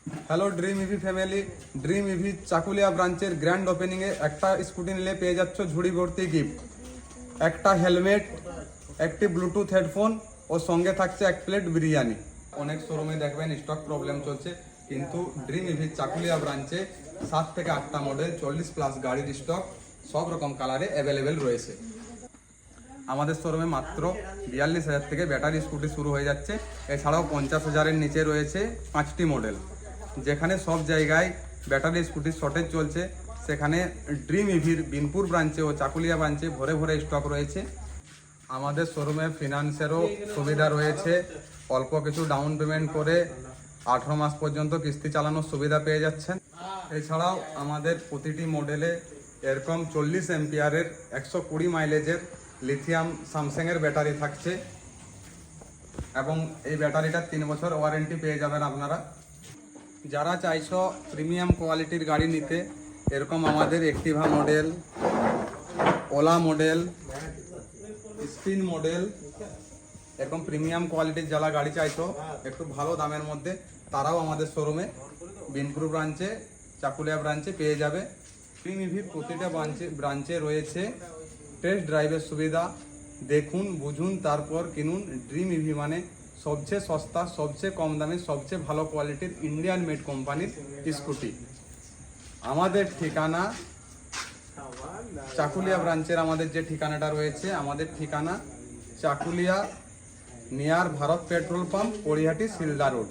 Hello dream EV family, dream EV Chakulia ব্রাঞ্চের grand ওপেনিংয়ে একটা scooty নিলে পেয়ে যাচ্ছ ঝুড়ি ভর্তি গিফট, একটা হেলমেট, একটি ব্লুটুথ হেডফোন ও সঙ্গে থাকছে 1 প্লেট বিরিয়ানি। অনেক শোরুমে দেখবেন স্টক প্রবলেম চলছে, কিন্তু ড্রিম ইভি চাকুলিয়া ব্রাঞ্চে 7 থেকে 8টা মডেল 40+ গাড়ির স্টক সব রকম কালারে অ্যাভেলেবেল রয়েছে। আমাদের শোরুমে মাত্র 42,000 থেকে ব্যাটারি স্কুটি শুরু হয়ে যাচ্ছে। এছাড়াও 50,000-এর নিচে রয়েছে 5টি মডেল। যেখানে সব জায়গায় ব্যাটারি স্কুটির শর্টেজ চলছে, সেখানে ড্রিম ইভির বিনপুর ব্রাঞ্চে ও চাকুলিয়া ব্রাঞ্চে ভরে ভরে স্টক রয়েছে। আমাদের শোরুমে ফিনান্সেরও সুবিধা রয়েছে। অল্প কিছু ডাউন পেমেন্ট করে 18 মাস পর্যন্ত কিস্তি চালানোর সুবিধা পেয়ে যাচ্ছেন। এছাড়াও আমাদের প্রতিটি মডেলে এরকম 40 অ্যাম্পিয়ারের 120 মাইলেজের লিথিয়াম স্যামসাংয়ের ব্যাটারি থাকছে এবং এই ব্যাটারিটা 3 বছর ওয়ারেন্টি পেয়ে যাবেন আপনারা। যারা চাইছো প্রিমিয়াম কোয়ালিটির গাড়ি নিতে, এরকম আমাদের Activa model, OLA model, spin model, এরকম প্রিমিয়াম কোয়ালিটির যারা গাড়ি চাইছো একটু ভালো দামের মধ্যে, তারাও আমাদের শোরুমে বিনপুর ব্রাঞ্চে, চাকুলিয়া ব্রাঞ্চে পেয়ে যাবে। ড্রিম ইভির প্রতিটা ব্রাঞ্চে রয়েছে টেস্ট ড্রাইভের সুবিধা। দেখুন, বুঝুন, তারপর কিনুন। ড্রিম ইভি মানে সবচেয়ে সস্তা, সবচেয়ে কম দামে, সবচেয়ে ভালো কোয়ালিটির ইন্ডিয়ান মেড কোম্পানির স্কুটি। আমাদের ঠিকানা চাকুলিয়া ব্রাঞ্চের আমাদের যে ঠিকানাটা রয়েছে, আমাদের ঠিকানা Chakulia near Bharat petrol pump, Parihati, Silda road.